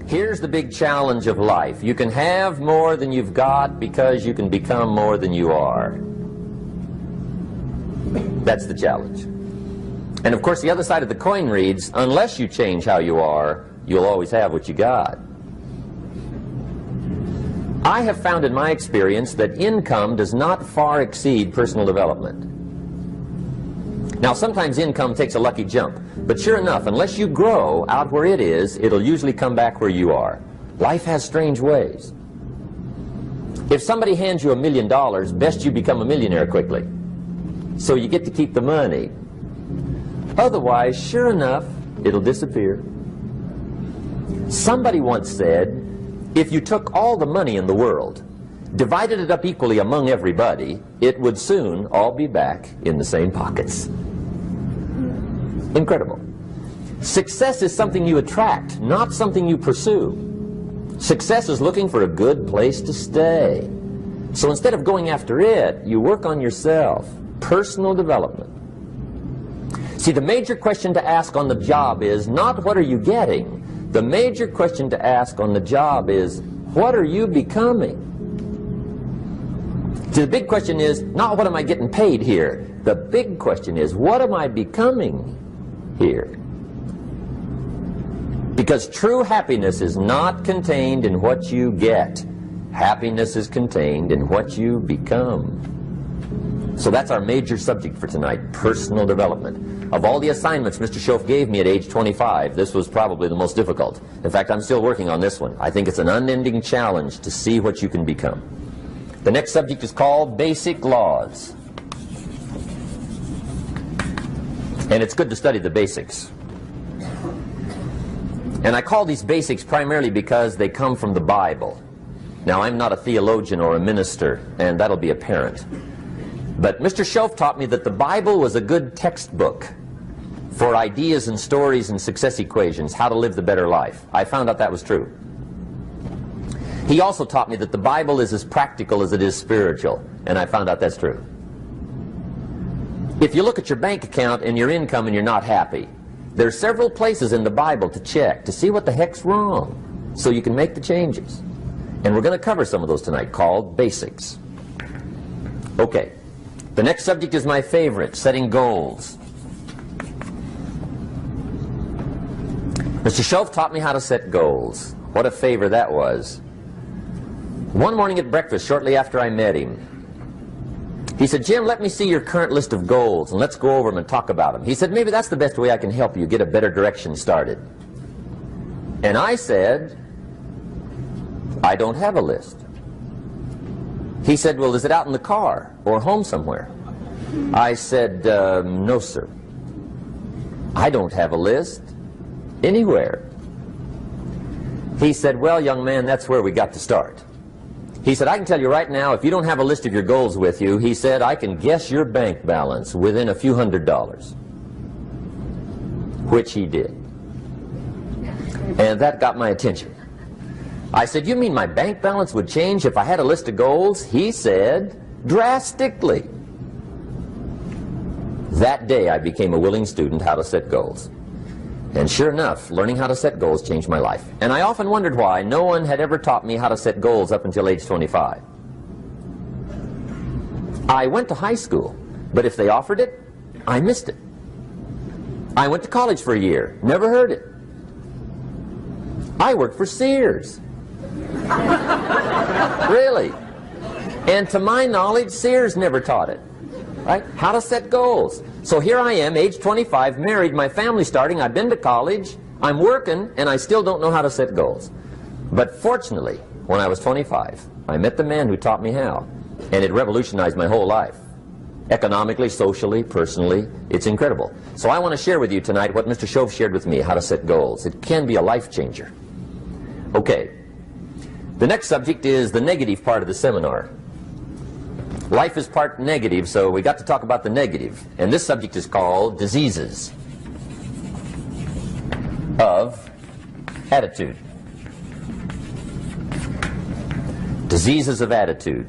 Here's the big challenge of life. You can have more than you've got because you can become more than you are. That's the challenge. And of course the other side of the coin reads, unless you change how you are, you'll always have what you got. I have found in my experience that income does not far exceed personal development. Now sometimes income takes a lucky jump, but sure enough, unless you grow out where it is, it'll usually come back where you are. Life has strange ways. If somebody hands you $1 million, best you become a millionaire quickly, so you get to keep the money. Otherwise, sure enough, it'll disappear. Somebody once said, if you took all the money in the world, divided it up equally among everybody, it would soon all be back in the same pockets. Incredible. Success is something you attract, not something you pursue. Success is looking for a good place to stay. So instead of going after it, you work on yourself. Personal development. See, the major question to ask on the job is not what are you getting. The major question to ask on the job is what are you becoming? See, the big question is not what am I getting paid here. The big question is what am I becoming here? Because true happiness is not contained in what you get. Happiness is contained in what you become. So that's our major subject for tonight, personal development. Of all the assignments Mr. Shoaff gave me at age 25, this was probably the most difficult. In fact, I'm still working on this one. I think it's an unending challenge to see what you can become. The next subject is called Basic Laws. And it's good to study the basics. And I call these basics primarily because they come from the Bible. Now, I'm not a theologian or a minister, and that'll be apparent. But Mr. Shoaff taught me that the Bible was a good textbook for ideas and stories and success equations, how to live the better life. I found out that was true. He also taught me that the Bible is as practical as it is spiritual, and I found out that's true. If you look at your bank account and your income and you're not happy, there are several places in the Bible to check to see what the heck's wrong so you can make the changes. And we're going to cover some of those tonight, called basics. Okay, the next subject is my favorite, setting goals. Mr. Shoaff taught me how to set goals. What a favor that was. One morning at breakfast, shortly after I met him, he said, Jim, let me see your current list of goals and let's go over them and talk about them. He said, maybe that's the best way I can help you get a better direction started. And I said, I don't have a list. He said, well, is it out in the car or home somewhere? I said, no, sir. I don't have a list anywhere. He said, well, young man, that's where we got to start. He said, I can tell you right now, if you don't have a list of your goals with you, he said, I can guess your bank balance within a few $100s. Which he did. And that got my attention. I said, you mean my bank balance would change if I had a list of goals? He said, drastically. That day I became a willing student how to set goals. And sure enough, learning how to set goals changed my life. And I often wondered why no one had ever taught me how to set goals up until age 25. I went to high school, but if they offered it, I missed it. I went to college for a year, never heard it. I worked for Sears. Really. And to my knowledge, Sears never taught it. Right? How to set goals. So here I am, age 25, married, my family's starting, I've been to college, I'm working, and I still don't know how to set goals. But fortunately, when I was 25, I met the man who taught me how, and it revolutionized my whole life. Economically, socially, personally, it's incredible. So I want to share with you tonight what Mr. Shoaff shared with me, how to set goals. It can be a life changer. Okay, the next subject is the negative part of the seminar. Life is part negative, so we got to talk about the negative. And this subject is called diseases of attitude. Diseases of attitude.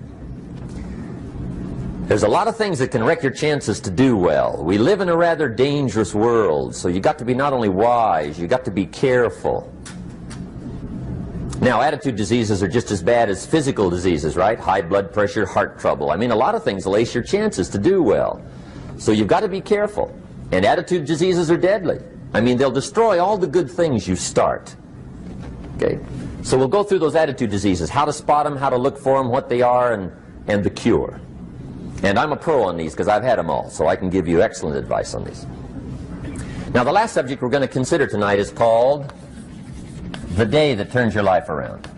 There's a lot of things that can wreck your chances to do well. We live in a rather dangerous world, so you got to be not only wise, you got to be careful. Now, attitude diseases are just as bad as physical diseases, right? High blood pressure, heart trouble. I mean, a lot of things lace your chances to do well. So you've got to be careful. And attitude diseases are deadly. I mean, they'll destroy all the good things you start. Okay? So we'll go through those attitude diseases, how to spot them, how to look for them, what they are, and the cure. And I'm a pro on these because I've had them all, so I can give you excellent advice on these. Now, the last subject we're going to consider tonight is called the day that turns your life around.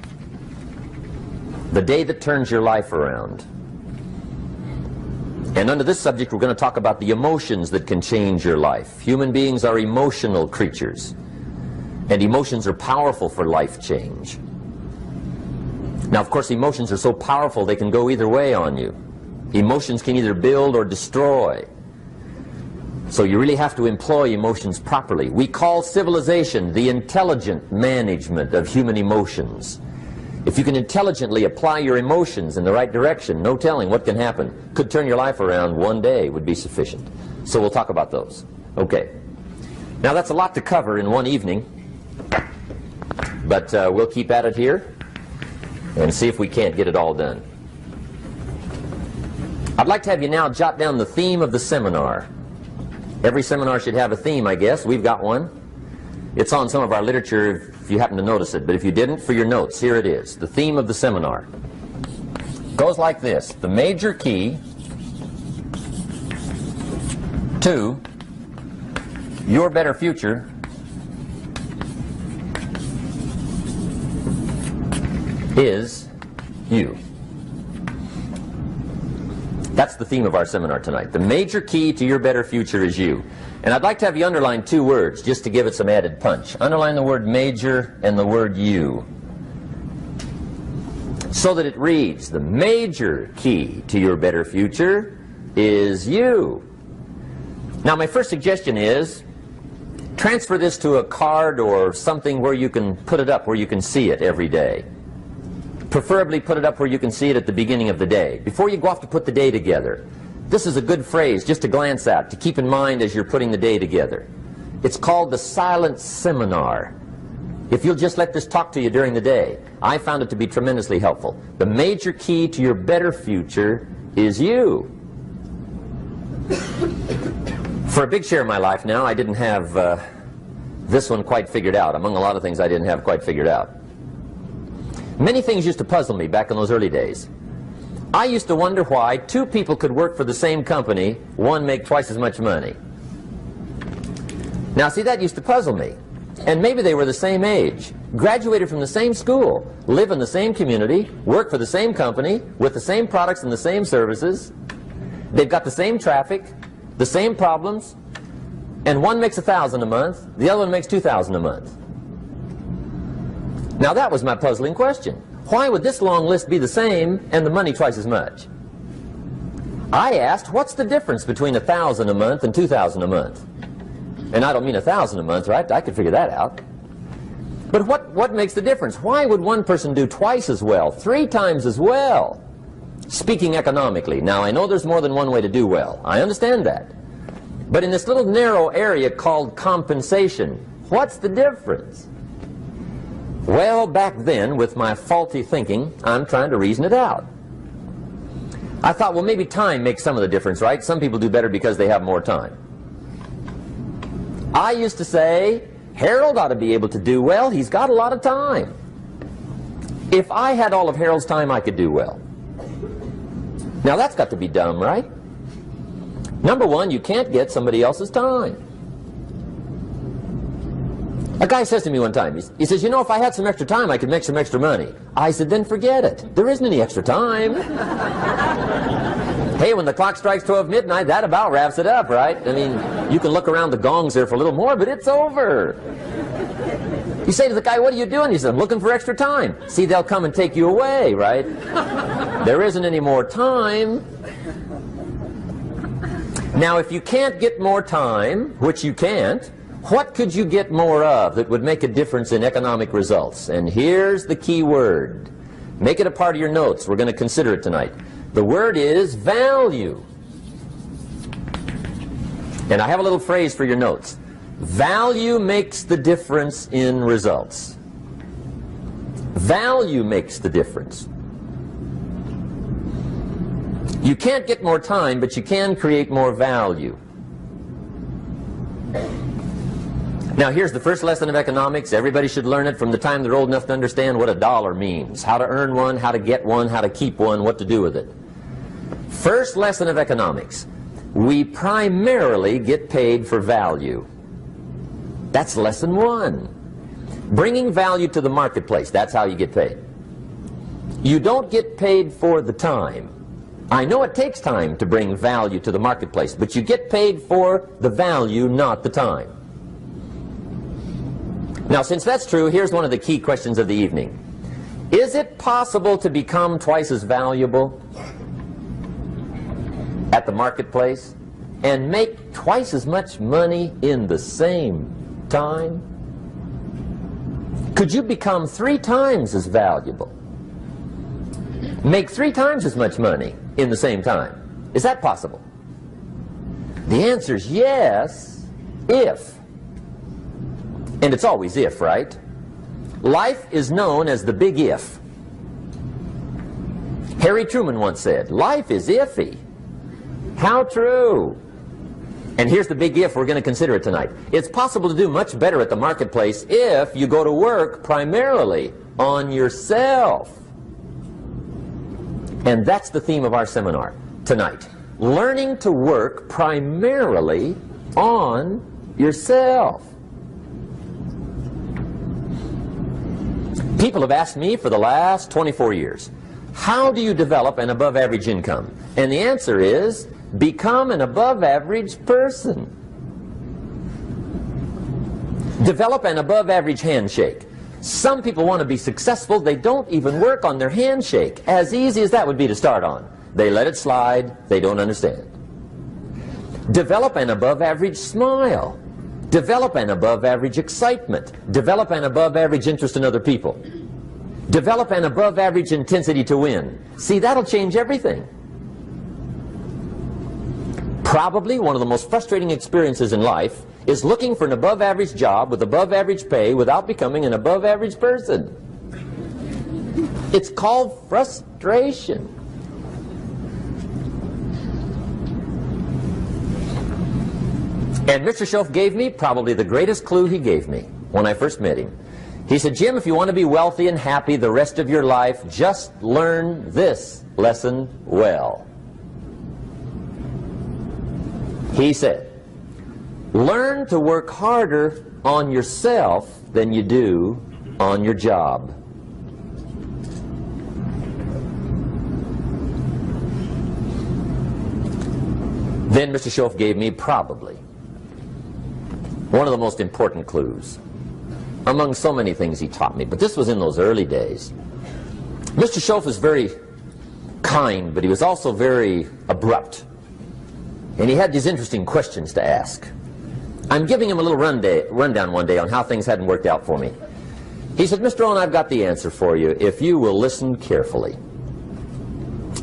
The day that turns your life around. And under this subject, we're going to talk about the emotions that can change your life. Human beings are emotional creatures, and emotions are powerful for life change. Now, of course, emotions are so powerful they can go either way on you. Emotions can either build or destroy. So you really have to employ emotions properly. We call civilization the intelligent management of human emotions. If you can intelligently apply your emotions in the right direction, no telling what can happen. Could turn your life around one day would be sufficient. So we'll talk about those. Okay. Now that's a lot to cover in one evening, but we'll keep at it here and see if we can't get it all done. I'd like to have you now jot down the theme of the seminar. Every seminar should have a theme, I guess. We've got one. It's on some of our literature if you happen to notice it, but if you didn't, for your notes, here it is. The theme of the seminar goes like this: the major key to your better future is you. That's the theme of our seminar tonight. The major key to your better future is you. And I'd like to have you underline two words just to give it some added punch. Underline the word major and the word you, so that it reads, the major key to your better future is you. Now, my first suggestion is transfer this to a card or something where you can put it up, where you can see it every day. Preferably put it up where you can see it at the beginning of the day, before you go off to put the day together. This is a good phrase just to glance at, to keep in mind as you're putting the day together. It's called the silent seminar. If you'll just let this talk to you during the day, I found it to be tremendously helpful. The major key to your better future is you. For a big share of my life now, I didn't have this one quite figured out, among a lot of things I didn't have quite figured out. Many things used to puzzle me back in those early days. I used to wonder why two people could work for the same company, one make twice as much money. Now, see, that used to puzzle me. And maybe they were the same age, graduated from the same school, live in the same community, work for the same company, with the same products and the same services. They've got the same traffic, the same problems, and one makes $1,000 a month, the other one makes $2,000 a month. Now that was my puzzling question. Why would this long list be the same and the money twice as much? I asked, what's the difference between $1,000 a month and $2,000 a month? And I don't mean $1,000 a month, right? I could figure that out. But what makes the difference? Why would one person do twice as well, 3 times as well? Speaking economically. Now, I know there's more than one way to do well. I understand that. But in this little narrow area called compensation, what's the difference? Well, back then, with my faulty thinking, I'm trying to reason it out. I thought, well, maybe time makes some of the difference, right? Some people do better because they have more time. I used to say, Harold ought to be able to do well. He's got a lot of time. If I had all of Harold's time, I could do well. Now, that's got to be dumb, right? Number one, you can't get somebody else's time. A guy says to me one time, he says, you know, if I had some extra time, I could make some extra money. I said, then forget it. There isn't any extra time. Hey, when the clock strikes 12 midnight, that about wraps it up, right? I mean, you can look around the gongs there for a little more, but it's over. You say to the guy, what are you doing? He says, I'm looking for extra time. See, they'll come and take you away, right? There isn't any more time. Now, if you can't get more time, which you can't, what could you get more of that would make a difference in economic results? And here's the key word. Make it a part of your notes. We're going to consider it tonight. The word is value. And I have a little phrase for your notes. Value makes the difference in results. Value makes the difference. You can't get more time, but you can create more value. Now here's the first lesson of economics. Everybody should learn it from the time they're old enough to understand what a dollar means. How to earn one, how to get one, how to keep one, what to do with it. First lesson of economics. We primarily get paid for value. That's lesson one. Bringing value to the marketplace, that's how you get paid. You don't get paid for the time. I know it takes time to bring value to the marketplace, but you get paid for the value, not the time. Now, since that's true, here's one of the key questions of the evening. Is it possible to become twice as valuable at the marketplace and make twice as much money in the same time? Could you become 3 times as valuable? Make 3 times as much money in the same time? Is that possible? The answer is yes, if. And it's always if, right? Life is known as the big if. Harry Truman once said, life is iffy. How true. And here's the big if we're going to consider it tonight. It's possible to do much better at the marketplace if you go to work primarily on yourself. And that's the theme of our seminar tonight. Learning to work primarily on yourself. People have asked me for the last 24 years, how do you develop an above-average income? And the answer is, become an above-average person. Develop an above-average handshake. Some people want to be successful, they don't even work on their handshake. As easy as that would be to start on. They let it slide, they don't understand. Develop an above-average smile. Develop an above-average excitement. Develop an above-average interest in other people. Develop an above-average intensity to win. See, that'll change everything. Probably one of the most frustrating experiences in life is looking for an above-average job with above-average pay without becoming an above-average person. It's called frustration. And Mr. Shoaff gave me probably the greatest clue he gave me when I first met him. He said, Jim, if you want to be wealthy and happy the rest of your life, just learn this lesson well. He said, learn to work harder on yourself than you do on your job. Then Mr. Shoaff gave me probably one of the most important clues among so many things he taught me, but this was in those early days. Mr. Shoaff was very kind, but he was also very abrupt. And he had these interesting questions to ask. I'm giving him a little rundown one day on how things hadn't worked out for me. He said, Mr. Owen, I've got the answer for you if you will listen carefully.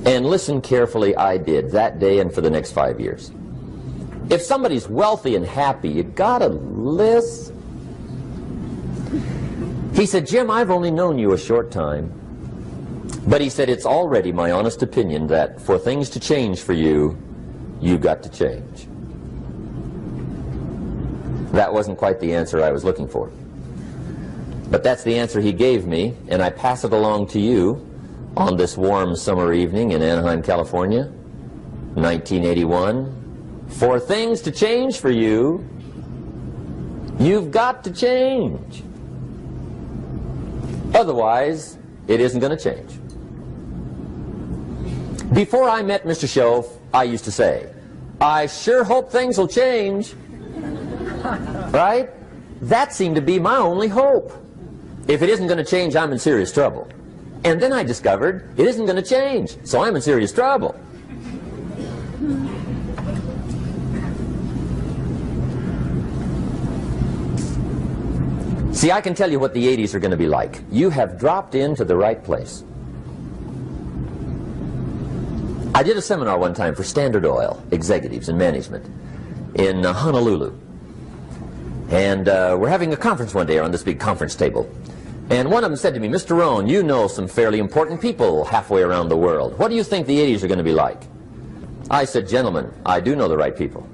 And listen carefully I did that day and for the next 5 years. If somebody's wealthy and happy, you gotta listen. He said, Jim, I've only known you a short time. But he said, it's already my honest opinion that for things to change for you, you've got to change. That wasn't quite the answer I was looking for. But that's the answer he gave me, and I pass it along to you on this warm summer evening in Anaheim, California, 1981. For things to change for you, you've got to change. Otherwise, it isn't going to change. Before I met Mr. Shoaff, I used to say, I sure hope things will change. Right? That seemed to be my only hope. If it isn't going to change, I'm in serious trouble. And then I discovered it isn't going to change, so I'm in serious trouble. See, I can tell you what the 80s are going to be like. You have dropped into the right place. I did a seminar one time for Standard Oil executives and management in Honolulu. And we're having a conference one day on this big conference table. And one of them said to me, "Mr. Rohn, you know some fairly important people halfway around the world. What do you think the 80s are going to be like?" I said, "Gentlemen, I do know the right people.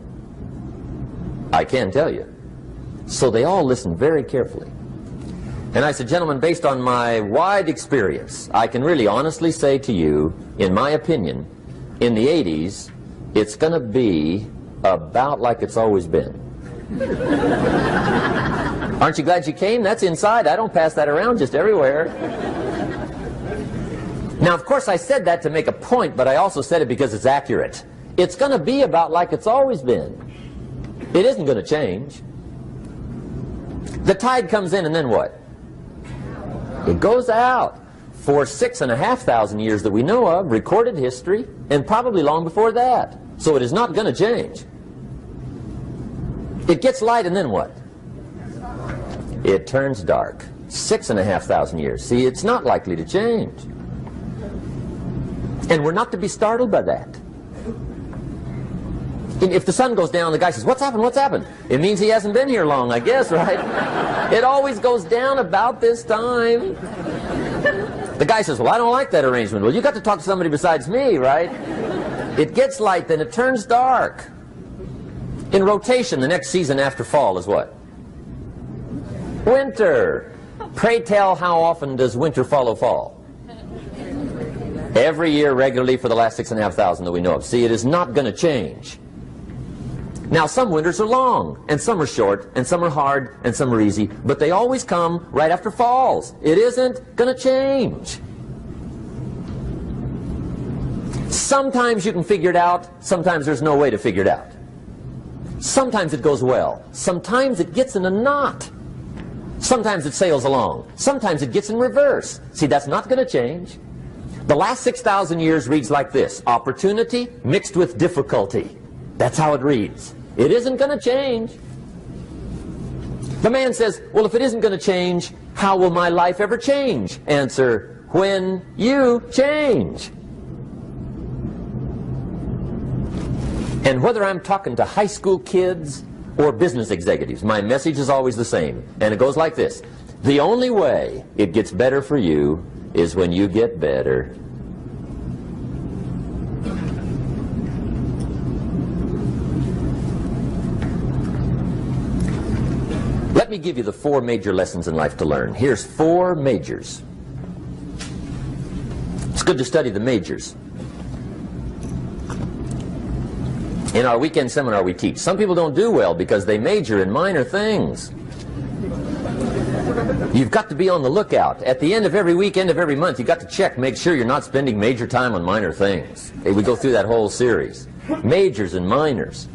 I can tell you." So they all listened very carefully. And I said, "Gentlemen, based on my wide experience, I can really honestly say to you, in my opinion, in the 80s, it's going to be about like it's always been." Aren't you glad you came? That's inside. I don't pass that around just everywhere. Now, of course, I said that to make a point, but I also said it because it's accurate. It's going to be about like it's always been. It isn't going to change. The tide comes in, and then what? It goes out. For 6,500 years that we know of, recorded history, and probably long before that. So it is not going to change. It gets light, and then what? It turns dark. 6,500 years. See, it's not likely to change. And we're not to be startled by that. If the sun goes down, the guy says, "What's happened? What's happened?" It means he hasn't been here long, I guess, right? It always goes down about this time. The guy says, "Well, I don't like that arrangement." Well, you got to talk to somebody besides me, right? It gets light, then it turns dark. In rotation, the next season after fall is what? Winter. Pray tell, how often does winter follow fall? Every year regularly for the last 6,500 that we know of. See, it is not going to change. Now, some winters are long, and some are short, and some are hard, and some are easy, but they always come right after falls. It isn't going to change. Sometimes you can figure it out, sometimes there's no way to figure it out. Sometimes it goes well, sometimes it gets in a knot. Sometimes it sails along, sometimes it gets in reverse. See, that's not going to change. The last 6,000 years reads like this: opportunity mixed with difficulty. That's how it reads. It isn't going to change. The man says, "Well, if it isn't going to change, how will my life ever change?" Answer, when you change. And whether I'm talking to high school kids or business executives, my message is always the same. And it goes like this: the only way it gets better for you is when you get better. Let me give you the 4 major lessons in life to learn. Here's 4 majors. It's good to study the majors. In our weekend seminar we teach. Some people don't do well because they major in minor things. You've got to be on the lookout. At the end of every week, end of every month, you've got to check, make sure you're not spending major time on minor things. We go through that whole series. Majors and minors.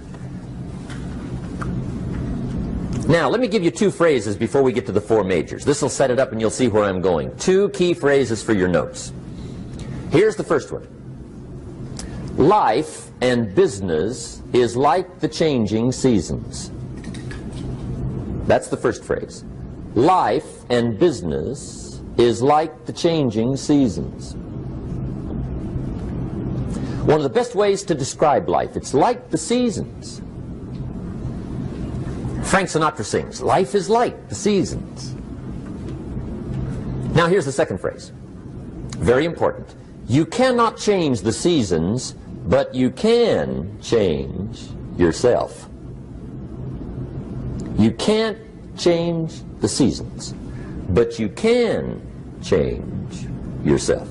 Now, let me give you 2 phrases before we get to the 4 majors. This will set it up and you'll see where I'm going. 2 key phrases for your notes. Here's the first one. Life and business is like the changing seasons. That's the first phrase. Life and business is like the changing seasons. One of the best ways to describe life, it's like the seasons. Frank Sinatra sings, "Life is like the seasons." Now here's the second phrase. Very important. You cannot change the seasons, but you can change yourself. You can't change the seasons, but you can change yourself.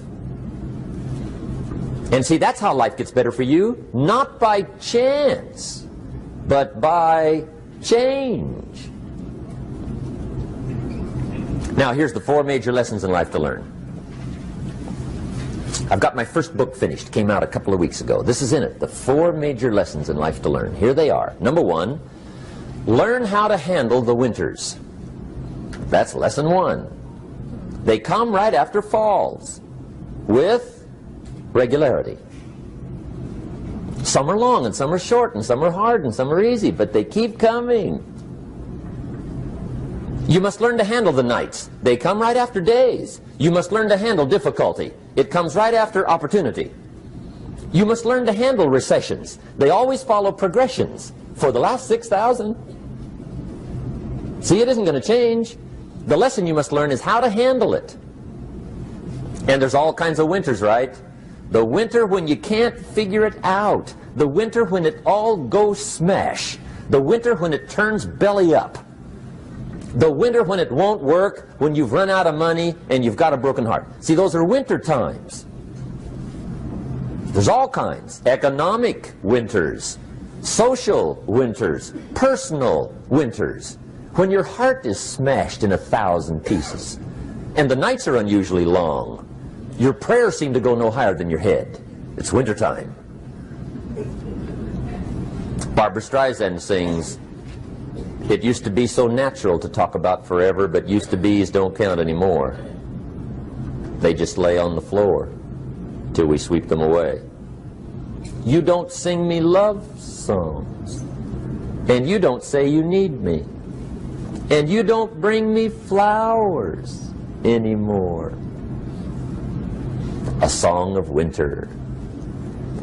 And see, that's how life gets better for you, not by chance, but by change. Now, here's the 4 major lessons in life to learn. I've got my first book finished. Came out a couple of weeks ago. This is in it. The 4 major lessons in life to learn. Here they are. Number 1, learn how to handle the winters. That's lesson 1. They come right after falls with regularity. Some are long and some are short and some are hard and some are easy, but they keep coming. You must learn to handle the nights. They come right after days. You must learn to handle difficulty. It comes right after opportunity. You must learn to handle recessions. They always follow progressions. For the last 6,000. See, it isn't going to change. The lesson you must learn is how to handle it. And there's all kinds of winters, right? The winter when you can't figure it out. The winter when it all goes smash. The winter when it turns belly up. The winter when it won't work, when you've run out of money and you've got a broken heart. See, those are winter times. There's all kinds. Economic winters, social winters, personal winters. When your heart is smashed in 1,000 pieces and the nights are unusually long, your prayers seem to go no higher than your head. It's wintertime. Barbara Streisand sings, "It used to be so natural to talk about forever, but used to be's don't count anymore. They just lay on the floor till we sweep them away. You don't sing me love songs, and you don't say you need me, and you don't bring me flowers anymore." A song of winter.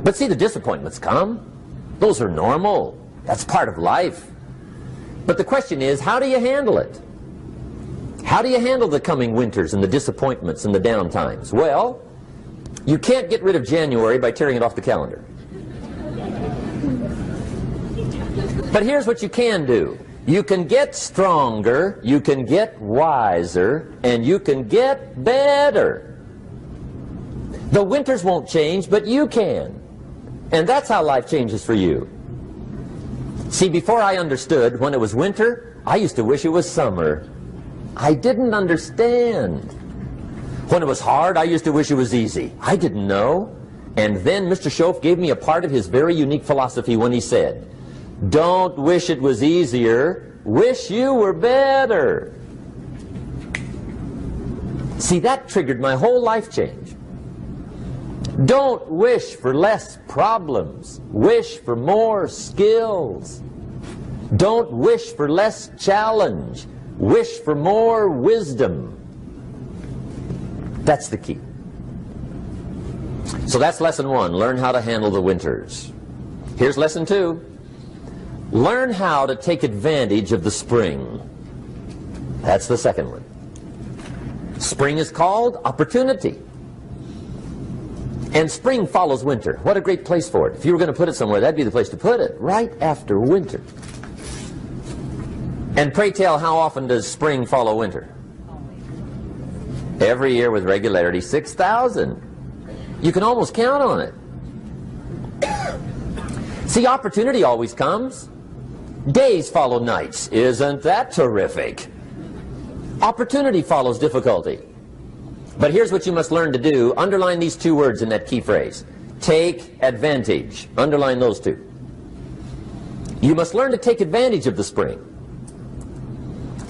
But see, the disappointments come. Those are normal. That's part of life. But the question is, how do you handle it? How do you handle the coming winters and the disappointments and the downtimes? Well, you can't get rid of January by tearing it off the calendar. But here's what you can do. You can get stronger, you can get wiser, and you can get better. The winters won't change, but you can. And that's how life changes for you. See, before I understood, when it was winter, I used to wish it was summer. I didn't understand. When it was hard, I used to wish it was easy. I didn't know. And then Mr. Shoaff gave me a part of his very unique philosophy when he said, "Don't wish it was easier, wish you were better." See, that triggered my whole life change. Don't wish for less problems, wish for more skills. Don't wish for less challenge, wish for more wisdom. That's the key. So that's lesson one, learn how to handle the winters. Here's lesson two, learn how to take advantage of the spring. That's the second one. Spring is called opportunity. And spring follows winter. What a great place for it. If you were going to put it somewhere, that'd be the place to put it, right after winter. And pray tell, how often does spring follow winter? Every year with regularity, 6,000. You can almost count on it. See, opportunity always comes. Days follow nights. Isn't that terrific? Opportunity follows difficulty. But here's what you must learn to do. Underline these two words in that key phrase. Take advantage. Underline those two. You must learn to take advantage of the spring.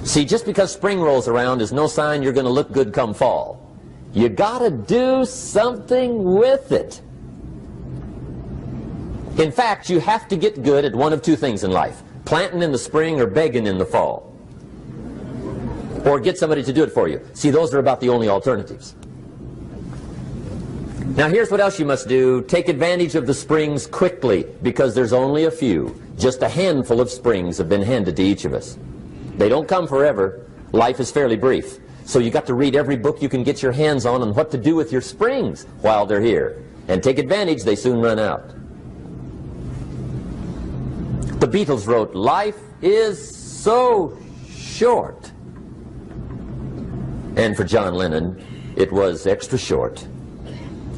See, just because spring rolls around is no sign you're going to look good come fall. You got to do something with it. In fact, you have to get good at one of two things in life. Planting in the spring or begging in the fall. Or get somebody to do it for you. See, those are about the only alternatives. Now here's what else you must do. Take advantage of the springs quickly, because there's only a few. Just a handful of springs have been handed to each of us. They don't come forever. Life is fairly brief. So you got to read every book you can get your hands on what to do with your springs while they're here. And take advantage, they soon run out. The Beatles wrote, "Life is so short." And for John Lennon, it was extra short.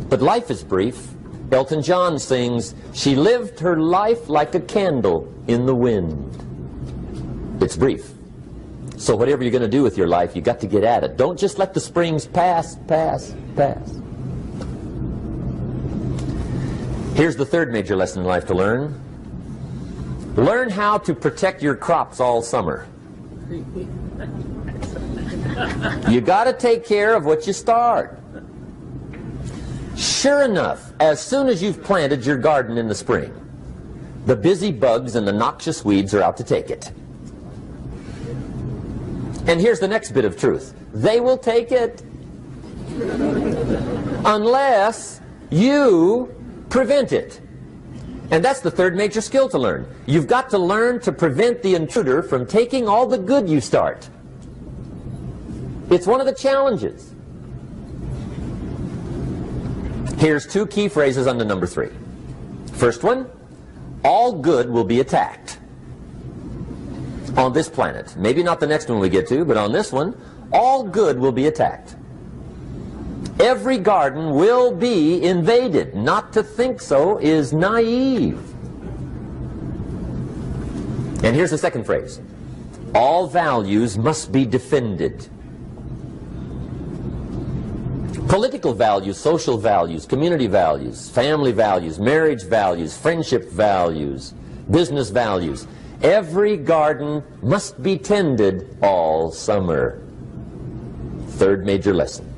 But life is brief. Elton John sings, "She lived her life like a candle in the wind." It's brief. So whatever you're going to do with your life, you got to get at it. Don't just let the springs pass. Here's the third major lesson in life to learn. Learn how to protect your crops all summer. You got to take care of what you start. Sure enough, as soon as you've planted your garden in the spring, the busy bugs and the noxious weeds are out to take it. And here's the next bit of truth. They will take it unless you prevent it. And that's the third major skill to learn. You've got to learn to prevent the intruder from taking all the good you start. It's one of the challenges. Here's two key phrases under number 3. First one, all good will be attacked on this planet. Maybe not the next one we get to, but on this one, all good will be attacked. Every garden will be invaded. Not to think so is naive. And here's the second phrase. All values must be defended. Political values, social values, community values, family values, marriage values, friendship values, business values. Every garden must be tended all summer. Third major lesson.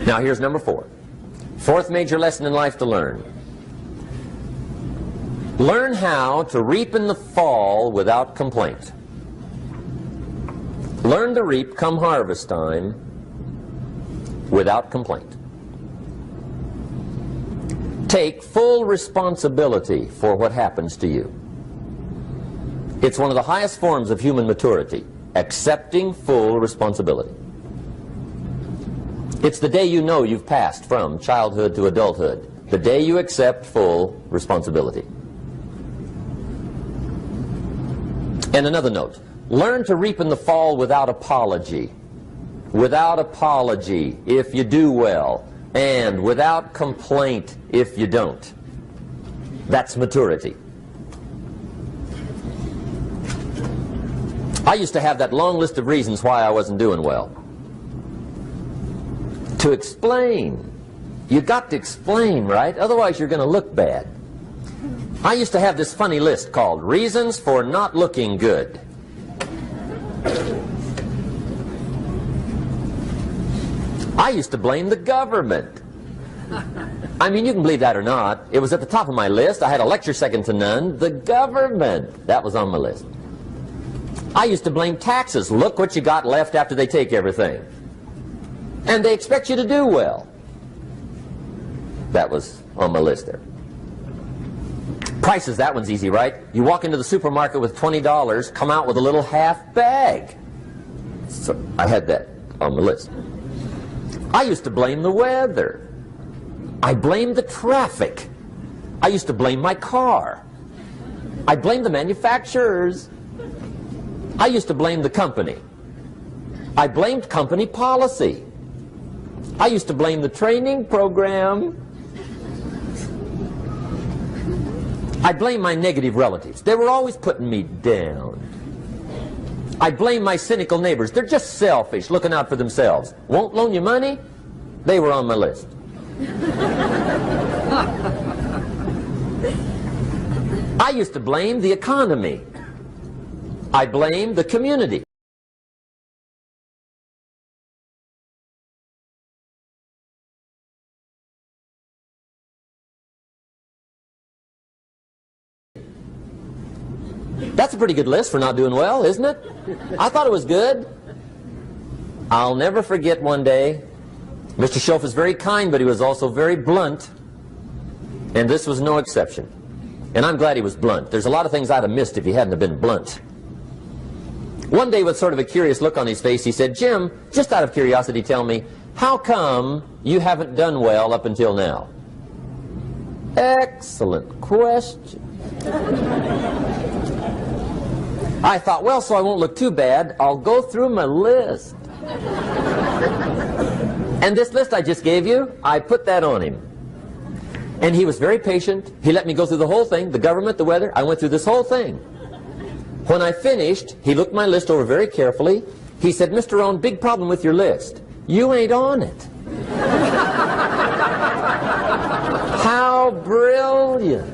Now here's number 4. Fourth major lesson in life to learn. Learn how to reap in the fall without complaint. Learn to reap come harvest time without complaint. Take full responsibility for what happens to you. It's one of the highest forms of human maturity, accepting full responsibility. It's the day you know you've passed from childhood to adulthood, the day you accept full responsibility. And another note, learn to reap in the fall without apology. Without apology if you do well, and without complaint if you don't. That's maturity. I used to have that long list of reasons why I wasn't doing well. To explain. You got to explain, right? Otherwise you're going to look bad. I used to have this funny list called Reasons for Not Looking Good. I used to blame the government. I mean, you can believe that or not. It was at the top of my list. I had a lecture second to none. The government. That was on my list. I used to blame taxes. Look what you got left after they take everything. And they expect you to do well. That was on my list there. Prices, that one's easy, right? You walk into the supermarket with $20, come out with a little half bag. So I had that on the list. I used to blame the weather. I blamed the traffic. I used to blame my car. I blamed the manufacturers. I used to blame the company. I blamed company policy. I used to blame the training program. I blame my negative relatives. They were always putting me down. I blame my cynical neighbors. They're just selfish, looking out for themselves. Won't loan you money? They were on my list. I used to blame the economy. I blamed the community. That's a pretty good list for not doing well, isn't it? I thought it was good. I'll never forget one day, Mr. Shoaff was very kind, but he was also very blunt, and this was no exception. And I'm glad he was blunt. There's a lot of things I'd have missed if he hadn't have been blunt. One day, with sort of a curious look on his face, he said, "Jim, just out of curiosity, tell me, how come you haven't done well up until now?" Excellent question. I thought, well, so I won't look too bad, I'll go through my list. And this list I just gave you, I put that on him. And he was very patient. He let me go through the whole thing, the government, the weather. I went through this whole thing. When I finished, he looked my list over very carefully. He said, "Mr. Rohn, big problem with your list. You ain't on it." How brilliant.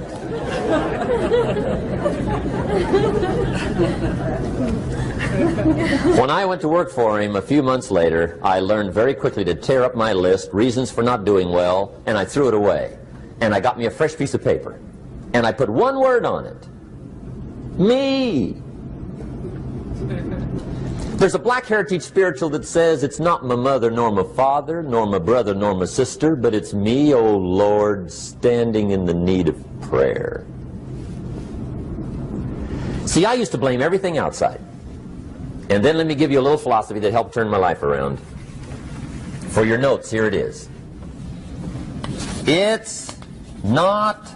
When I went to work for him a few months later, I learned very quickly to tear up my list, reasons for not doing well, and I threw it away. And I got me a fresh piece of paper. And I put one word on it. Me. There's a Black Heritage spiritual that says it's not my mother nor my father nor my brother nor my sister, but it's me, oh Lord, standing in the need of prayer. See, I used to blame everything outside. And then let me give you a little philosophy that helped turn my life around. For your notes, here it is. It's not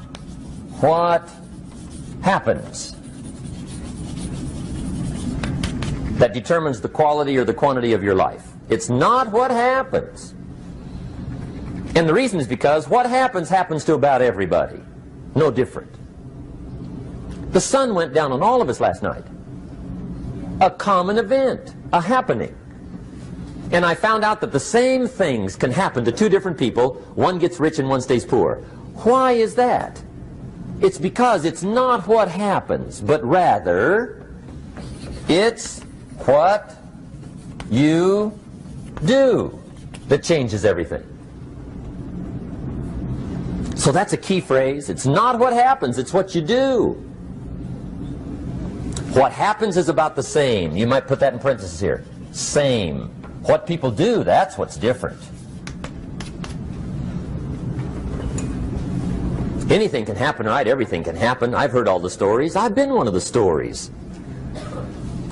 what happens that determines the quality or the quantity of your life. It's not what happens. And the reason is because what happens to about everybody. No different. The sun went down on all of us last night. A common event, a happening. And I found out that the same things can happen to two different people. One gets rich and one stays poor. Why is that? It's because it's not what happens, but rather it's what you do that changes everything. So that's a key phrase. It's not what happens, it's what you do. What happens is about the same. You might put that in parentheses here. Same. What people do, that's what's different. Anything can happen, right? Everything can happen. I've heard all the stories. I've been one of the stories.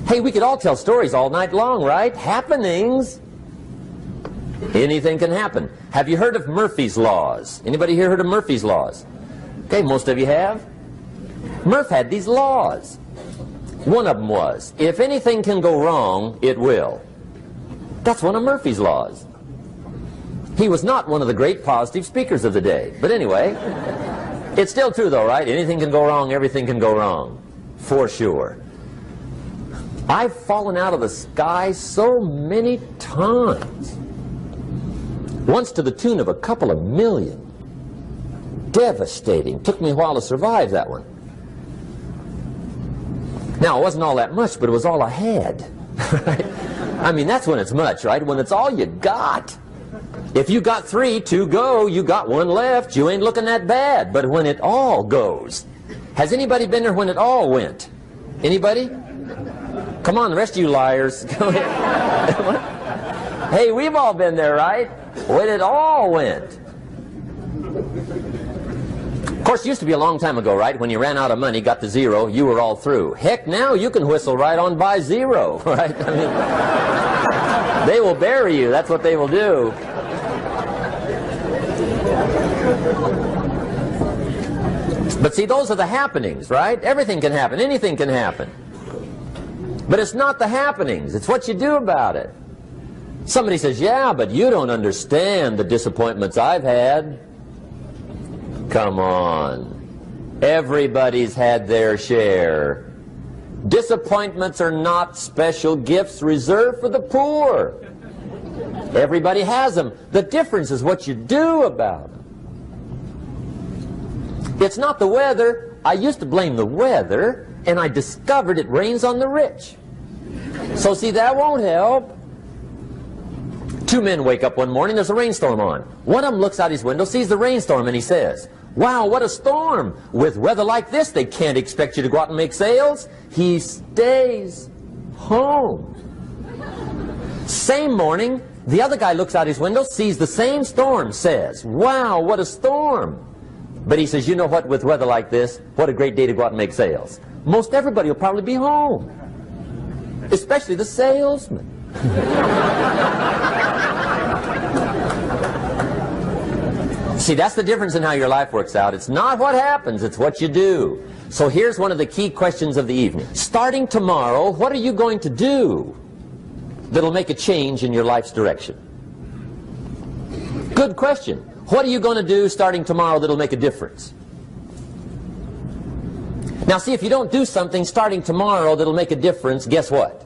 Hey, we could all tell stories all night long, right? Happenings. Anything can happen. Have you heard of Murphy's Laws? Anybody here heard of Murphy's Laws? Okay, most of you have. Murph had these laws. One of them was, if anything can go wrong, it will. That's one of Murphy's Laws. He was not one of the great positive speakers of the day. But anyway, it's still true though, right? Anything can go wrong, everything can go wrong. For sure. I've fallen out of the sky so many times. Once to the tune of a couple of million. Devastating. Took me a while to survive that one. Now, it wasn't all that much, but it was all I had. Right? I mean, that's when it's much, right? When it's all you got. If you got 3, 2 go, you got 1 left, you ain't looking that bad. But when it all goes, has anybody been there when it all went? Anybody? Come on, the rest of you liars. Go ahead. Hey, we've all been there, right? When it all went. Of course, it used to be a long time ago, right? When you ran out of money, got to 0, you were all through. Heck, now you can whistle right on by 0, right? I mean, they will bury you. That's what they will do. But see, those are the happenings, right? Everything can happen. Anything can happen. But it's not the happenings. It's what you do about it. Somebody says, yeah, but you don't understand the disappointments I've had. Come on. Everybody's had their share. Disappointments are not special gifts reserved for the poor. Everybody has them. The difference is what you do about them. It's not the weather. I used to blame the weather, and I discovered it rains on the rich. So see, that won't help. 2 men wake up one morning, there's a rainstorm on. One of them looks out his window, sees the rainstorm, and he says, wow, what a storm. With weather like this, they can't expect you to go out and make sales. He stays home. Same morning, the other guy looks out his window, sees the same storm, says, wow, what a storm. But he says, you know what, with weather like this, what a great day to go out and make sales. Most everybody will probably be home, especially the salesman. See, that's the difference in how your life works out. It's not what happens, it's what you do. So here's one of the key questions of the evening. Starting tomorrow, what are you going to do that'll make a change in your life's direction? Good question. What are you going to do starting tomorrow that'll make a difference? Now see, if you don't do something starting tomorrow that'll make a difference, guess what?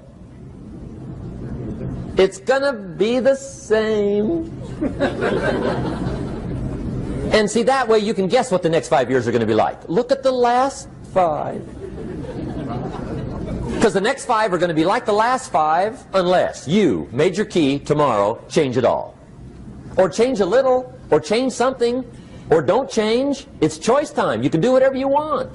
It's gonna be the same. And see, that way you can guess what the next 5 years are going to be like. Look at the last 5. Because the next 5 are going to be like the last 5 unless you, major key, tomorrow, change it all. Or change a little, or change something, or don't change. It's choice time. You can do whatever you want.